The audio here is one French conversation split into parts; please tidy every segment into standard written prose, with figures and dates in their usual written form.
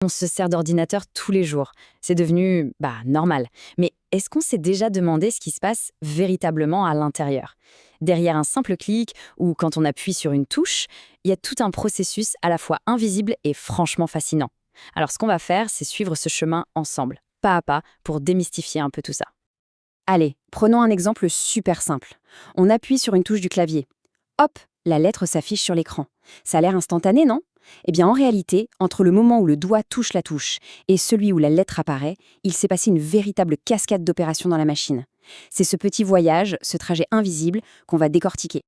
On se sert d'ordinateur tous les jours. C'est devenu, normal. Mais est-ce qu'on s'est déjà demandé ce qui se passe véritablement à l'intérieur? Derrière un simple clic ou quand on appuie sur une touche, il y a tout un processus à la fois invisible et franchement fascinant. Alors ce qu'on va faire, c'est suivre ce chemin ensemble, pas à pas, pour démystifier un peu tout ça. Allez, prenons un exemple super simple. On appuie sur une touche du clavier. Hop, la lettre s'affiche sur l'écran. Ça a l'air instantané, non? Eh bien, en réalité, entre le moment où le doigt touche la touche et celui où la lettre apparaît, il s'est passé une véritable cascade d'opérations dans la machine. C'est ce petit voyage, ce trajet invisible, qu'on va décortiquer.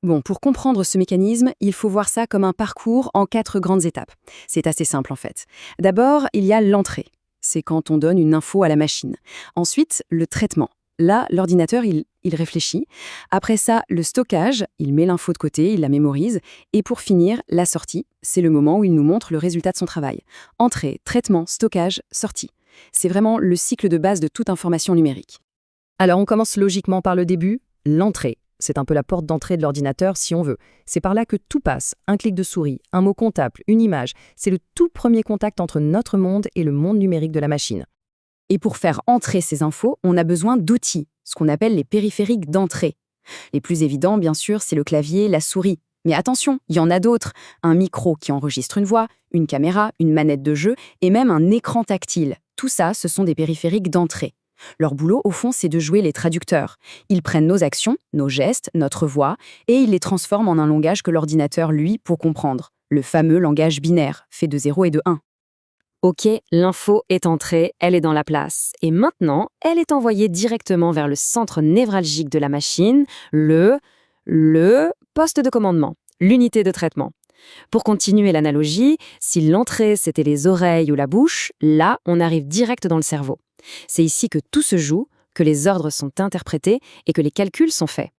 Bon, pour comprendre ce mécanisme, il faut voir ça comme un parcours en 4 grandes étapes. C'est assez simple en fait. D'abord, il y a l'entrée. C'est quand on donne une info à la machine. Ensuite, le traitement. Là, l'ordinateur, il réfléchit. Après ça, le stockage, il met l'info de côté, il la mémorise. Et pour finir, la sortie, c'est le moment où il nous montre le résultat de son travail. Entrée, traitement, stockage, sortie. C'est vraiment le cycle de base de toute information numérique. Alors on commence logiquement par le début, l'entrée. C'est un peu la porte d'entrée de l'ordinateur si on veut. C'est par là que tout passe. Un clic de souris, un mot comptable, une image. C'est le tout premier contact entre notre monde et le monde numérique de la machine. Et pour faire entrer ces infos, on a besoin d'outils, ce qu'on appelle les périphériques d'entrée. Les plus évidents, bien sûr, c'est le clavier, la souris. Mais attention, il y en a d'autres. Un micro qui enregistre une voix, une caméra, une manette de jeu et même un écran tactile. Tout ça, ce sont des périphériques d'entrée. Leur boulot, au fond, c'est de jouer les traducteurs. Ils prennent nos actions, nos gestes, notre voix, et ils les transforment en un langage que l'ordinateur, lui, peut comprendre. Le fameux langage binaire, fait de 0 et de 1. Ok, l'info est entrée, elle est dans la place. Et maintenant, elle est envoyée directement vers le centre névralgique de la machine, le poste de commandement, l'unité de traitement. Pour continuer l'analogie, si l'entrée c'était les oreilles ou la bouche, là, on arrive direct dans le cerveau. C'est ici que tout se joue, que les ordres sont interprétés et que les calculs sont faits.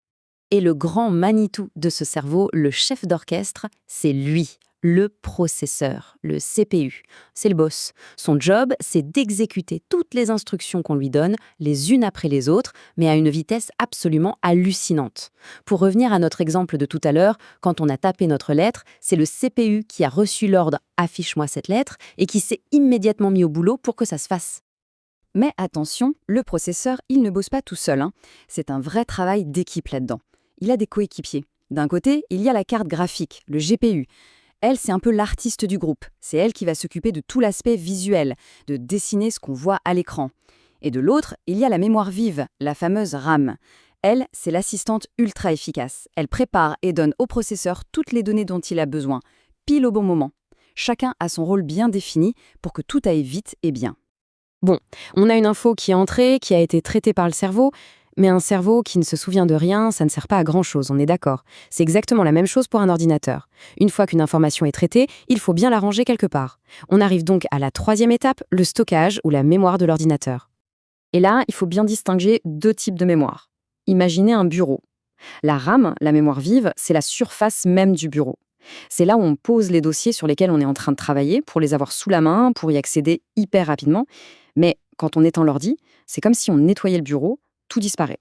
Et le grand Manitou de ce cerveau, le chef d'orchestre, c'est lui, le processeur, le CPU. C'est le boss. Son job, c'est d'exécuter toutes les instructions qu'on lui donne, les unes après les autres, mais à une vitesse absolument hallucinante. Pour revenir à notre exemple de tout à l'heure, quand on a tapé notre lettre, c'est le CPU qui a reçu l'ordre « affiche-moi cette lettre » et qui s'est immédiatement mis au boulot pour que ça se fasse. Mais attention, le processeur, il ne bosse pas tout seul. C'est un vrai travail d'équipe là-dedans. Il a des coéquipiers. D'un côté, il y a la carte graphique, le GPU. Elle, c'est un peu l'artiste du groupe. C'est elle qui va s'occuper de tout l'aspect visuel, de dessiner ce qu'on voit à l'écran. Et de l'autre, il y a la mémoire vive, la fameuse RAM. Elle, c'est l'assistante ultra efficace. Elle prépare et donne au processeur toutes les données dont il a besoin, pile au bon moment. Chacun a son rôle bien défini pour que tout aille vite et bien. Bon, on a une info qui est entrée, qui a été traitée par le cerveau, mais un cerveau qui ne se souvient de rien, ça ne sert pas à grand-chose, on est d'accord. C'est exactement la même chose pour un ordinateur. Une fois qu'une information est traitée, il faut bien la ranger quelque part. On arrive donc à la 3e étape, le stockage ou la mémoire de l'ordinateur. Et là, il faut bien distinguer 2 types de mémoire. Imaginez un bureau. La RAM, la mémoire vive, c'est la surface même du bureau. C'est là où on pose les dossiers sur lesquels on est en train de travailler pour les avoir sous la main, pour y accéder hyper rapidement. Mais quand on éteint l'ordi, c'est comme si on nettoyait le bureau, tout disparaît.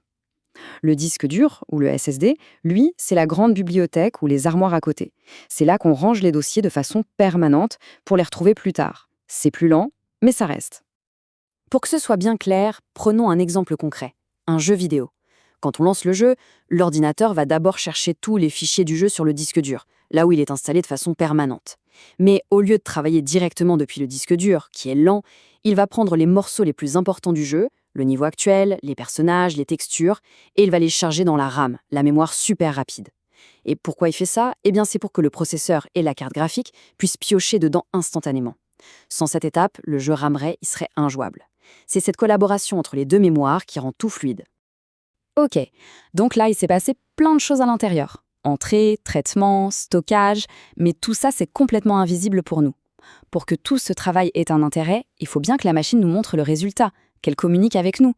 Le disque dur, ou le SSD, lui, c'est la grande bibliothèque ou les armoires à côté. C'est là qu'on range les dossiers de façon permanente pour les retrouver plus tard. C'est plus lent, mais ça reste. Pour que ce soit bien clair, prenons un exemple concret, un jeu vidéo. Quand on lance le jeu, l'ordinateur va d'abord chercher tous les fichiers du jeu sur le disque dur, là où il est installé de façon permanente. Mais au lieu de travailler directement depuis le disque dur, qui est lent, il va prendre les morceaux les plus importants du jeu, le niveau actuel, les personnages, les textures, et il va les charger dans la RAM, la mémoire super rapide. Et pourquoi il fait ça? Eh bien c'est pour que le processeur et la carte graphique puissent piocher dedans instantanément. Sans cette étape, le jeu ramerait, il serait injouable. C'est cette collaboration entre les 2 mémoires qui rend tout fluide. Ok, donc là il s'est passé plein de choses à l'intérieur. Entrée, traitement, stockage, mais tout ça c'est complètement invisible pour nous. Pour que tout ce travail ait un intérêt, il faut bien que la machine nous montre le résultat, qu'elle communique avec nous.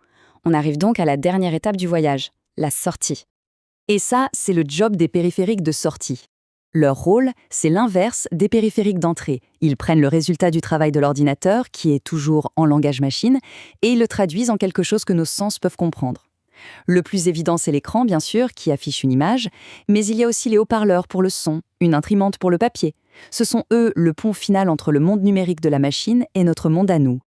On arrive donc à la dernière étape du voyage, la sortie. Et ça, c'est le job des périphériques de sortie. Leur rôle, c'est l'inverse des périphériques d'entrée. Ils prennent le résultat du travail de l'ordinateur, qui est toujours en langage machine, et ils le traduisent en quelque chose que nos sens peuvent comprendre. Le plus évident, c'est l'écran, bien sûr, qui affiche une image, mais il y a aussi les haut-parleurs pour le son, une imprimante pour le papier. Ce sont eux le pont final entre le monde numérique de la machine et notre monde à nous.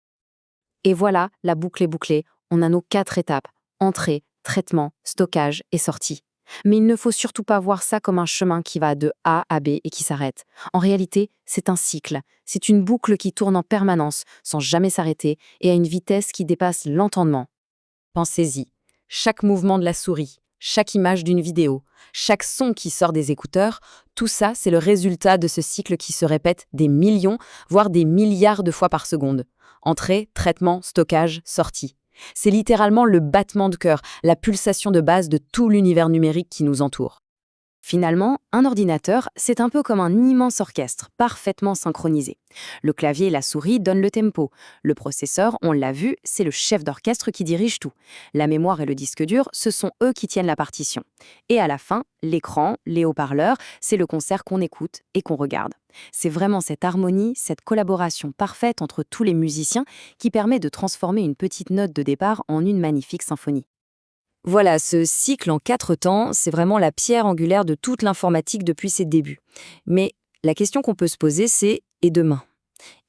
Et voilà, la boucle est bouclée. On a nos 4 étapes: entrée, traitement, stockage et sortie. Mais il ne faut surtout pas voir ça comme un chemin qui va de A à B et qui s'arrête. En réalité, c'est un cycle. C'est une boucle qui tourne en permanence, sans jamais s'arrêter, et à une vitesse qui dépasse l'entendement. Pensez-y. Chaque mouvement de la souris, chaque image d'une vidéo, chaque son qui sort des écouteurs, tout ça, c'est le résultat de ce cycle qui se répète des millions, voire des milliards de fois par seconde. Entrée, traitement, stockage, sortie. C'est littéralement le battement de cœur, la pulsation de base de tout l'univers numérique qui nous entoure. Finalement, un ordinateur, c'est un peu comme un immense orchestre, parfaitement synchronisé. Le clavier et la souris donnent le tempo. Le processeur, on l'a vu, c'est le chef d'orchestre qui dirige tout. La mémoire et le disque dur, ce sont eux qui tiennent la partition. Et à la fin, l'écran, les haut-parleurs, c'est le concert qu'on écoute et qu'on regarde. C'est vraiment cette harmonie, cette collaboration parfaite entre tous les musiciens qui permet de transformer une petite note de départ en une magnifique symphonie. Voilà, ce cycle en 4 temps, c'est vraiment la pierre angulaire de toute l'informatique depuis ses débuts. Mais la question qu'on peut se poser, c'est « et demain ?»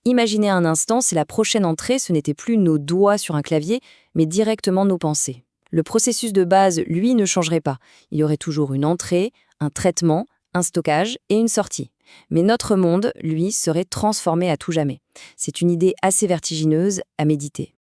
Imaginez un instant si la prochaine entrée, ce n'était plus nos doigts sur un clavier, mais directement nos pensées. Le processus de base, lui, ne changerait pas. Il y aurait toujours une entrée, un traitement, un stockage et une sortie. Mais notre monde, lui, serait transformé à tout jamais. C'est une idée assez vertigineuse à méditer.